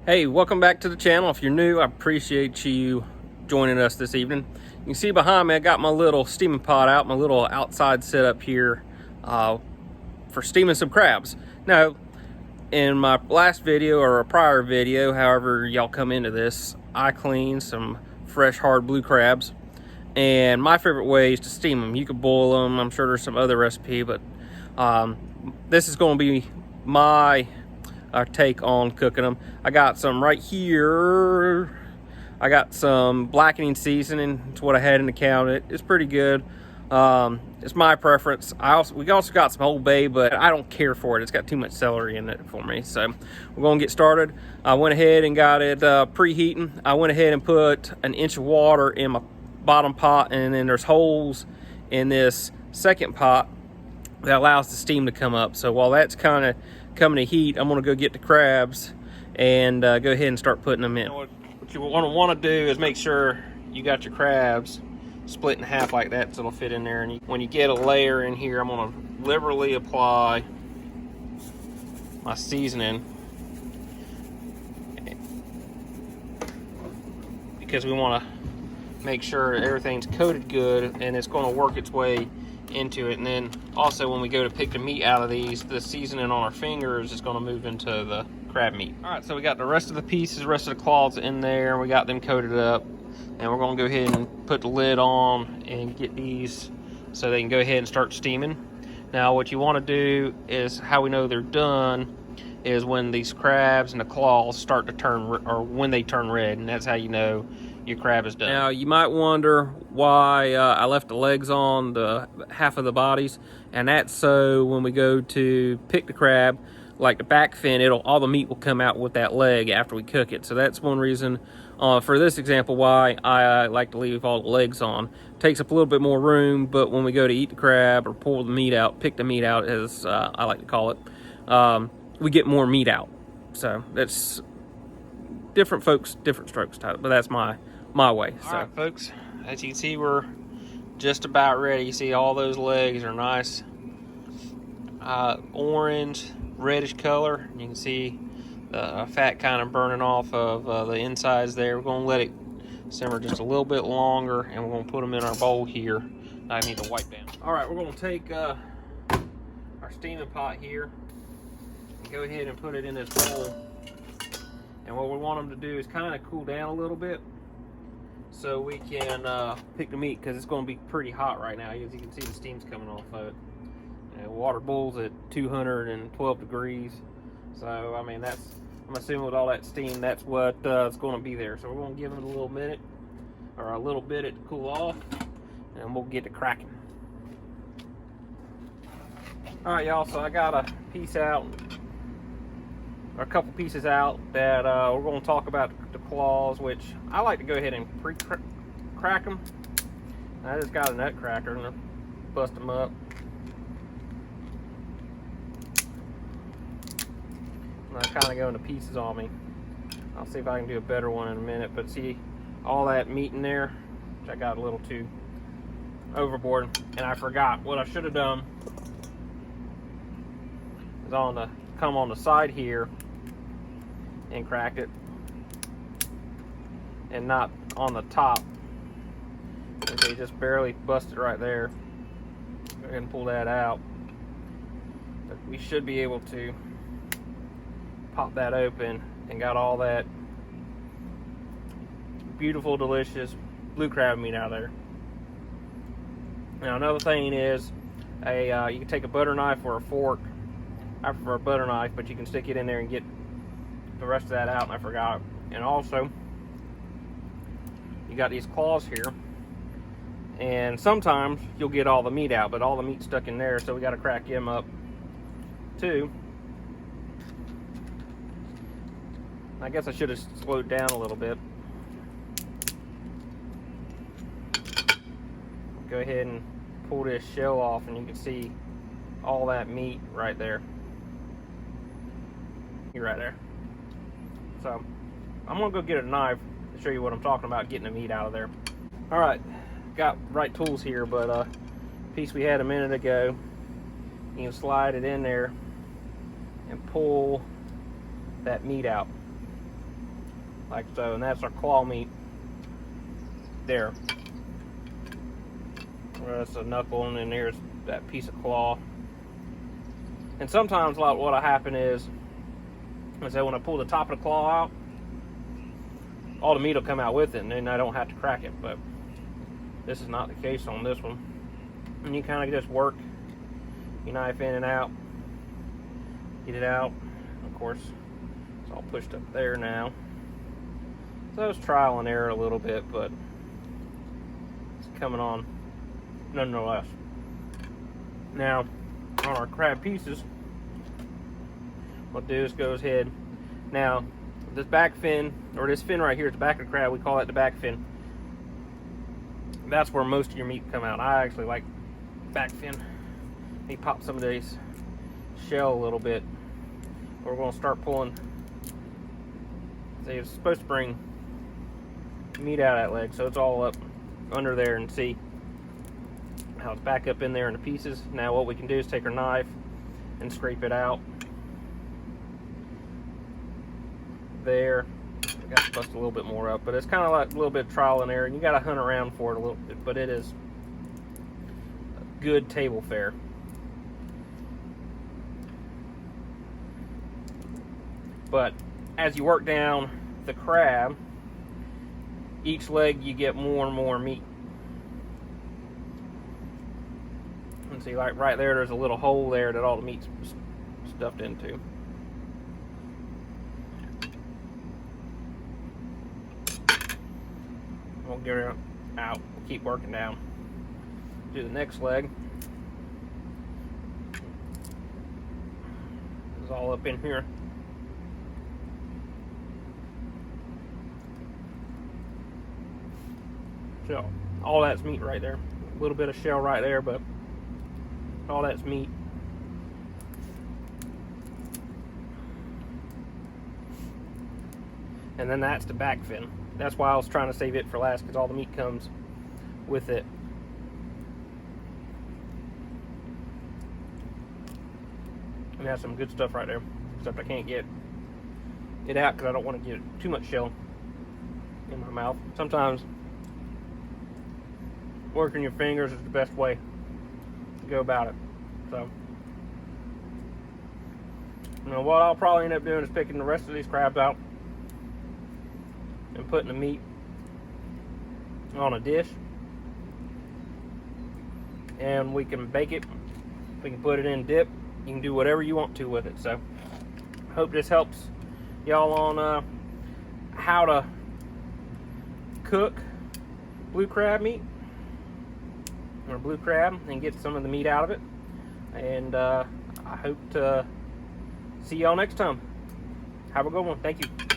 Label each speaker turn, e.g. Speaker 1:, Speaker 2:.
Speaker 1: Hey, welcome back to the channel. If you're new, I appreciate you joining us this evening. You can see behind me, I got my little steaming pot out, my little outside setup here for steaming some crabs. Now, in my last video or a prior video, however y'all come into this, I cleaned some fresh hard blue crabs. And my favorite way is to steam them. You could boil them. I'm sure there's some other recipe, but this is going to be my take on cooking them. I got some right here. I got some blackening seasoning. It's what I had in the cabinet. It's pretty good. It's my preference. We also got some Old Bay, but I don't care for it. It's got too much celery in it for me. So we're gonna get started. I went ahead and got it preheating. I went ahead and put an inch of water in my bottom pot, and then there's holes in this second pot that allows the steam to come up. So while that's kind of coming to heat, I'm gonna go get the crabs and go ahead and start putting them in. What you want to do is make sure you got your crabs split in half like that so it'll fit in there. And when you get a layer in here, I'm gonna liberally apply my seasoning because we want to make sure everything's coated good and it's going to work its way into it. And then also when we go to pick the meat out of these, the seasoning on our fingers is going to move into the crab meat. All right, so we got the rest of the pieces, the rest of the claws in there. We got them coated up, and we're going to go ahead and put the lid on and get these so they can go ahead and start steaming. Now what you want to do is, how we know they're done is when these crabs and the claws start to turn, or when they turn red, and that's how you know your crab is done. Now you might wonder why I left the legs on the half of the bodies, and that's so when we go to pick the crab, like the back fin, all the meat will come out with that leg after we cook it. So that's one reason for this example why I like to leave all the legs on. Takes up a little bit more room, but when we go to eat the crab or pull the meat out, pick the meat out, as I like to call it, we get more meat out. So that's different folks, different strokes type, but that's my way. So. All right, folks, as you can see, we're just about ready. You see all those legs are nice orange, reddish color. You can see the fat kind of burning off of the insides there. We're going to let it simmer just a little bit longer, and we're going to put them in our bowl here. I need to wipe down. All right, we're going to take our steaming pot here and go ahead and put it in this bowl. And what we want them to do is kind of cool down a little bit so we can pick the meat, because it's going to be pretty hot right now. As you can see, the steam's coming off of it. Water boils at 212 degrees. So, I mean, I'm assuming with all that steam, that's what it's going to be there. So we're going to give it a little minute, or a little bit to cool off, and we'll get to cracking. All right, y'all, so I got a piece out, or a couple pieces out that we're going to talk about the claws, which I like to go ahead and pre-crack them. I just got a nut cracker and bust them up. I kind of go into pieces on me. I'll see if I can do a better one in a minute, but see all that meat in there, which I got a little too overboard, and I forgot. What I should have done is come on the side here and cracked it, and not on the top. Okay, just barely busted right there. Go ahead and pull that out, but we should be able to pop that open and got all that beautiful, delicious blue crab meat out of there. Now another thing is, you can take a butter knife or a fork. I prefer a butter knife, but you can stick it in there and get the rest of that out, and I forgot. And also, you got these claws here, and sometimes you'll get all the meat out, but all the meat's stuck in there, so we got to crack them up too. I guess I should have slowed down a little bit. Go ahead and pull this shell off, and you can see all that meat right there. Right there. So I'm gonna go get a knife to show you what I'm talking about, getting the meat out of there. All right, got right tools here, but piece we had a minute ago, you can slide it in there and pull that meat out. like so, and that's our claw meat there. Well, that's a knuckle, and then there's that piece of claw. And sometimes, like, what'll happen is that when I pull the top of the claw out, all the meat will come out with it, and then I don't have to crack it. But this is not the case on this one. And you kind of just work your knife in and out, get it out. Of course, it's all pushed up there now. So it's trial and error a little bit, but it's coming on nonetheless. Now, on our crab pieces, what we'll do is go ahead. Now, this back fin, or this fin right here at the back of the crab, we call that the back fin. That's where most of your meat come out. I actually like back fin. Let me pop some of these shell a little bit. We're going to start pulling. See, it's supposed to bring meat out of that leg, so it's all up under there, and see how it's back up in there in the pieces. Now what we can do is take our knife and scrape it out. There, I got to bust a little bit more up, but it's kind of like a little bit of trial and error, and you got to hunt around for it a little bit, but it is good table fare. But as you work down the crab, each leg you get more and more meat. And see, like right there's a little hole there that all the meat's stuffed into. We'll get it out. We'll keep working down. Do the next leg. It's all up in here. So all that's meat right there. A little bit of shell right there, but all that's meat. And then that's the back fin. That's why I was trying to save it for last, because all the meat comes with it. And that's some good stuff right there. Except I can't get it out because I don't want to get too much shell in my mouth. Sometimes working your fingers is the best way to go about it. So, you know, what I'll probably end up doing is picking the rest of these crabs out and putting the meat on a dish, and we can bake it. We can put it in dip. You can do whatever you want to with it. So, hope this helps y'all on how to cook blue crab meat, or blue crab, and get some of the meat out of it. And I hope to see y'all next time. Have a good one. Thank you.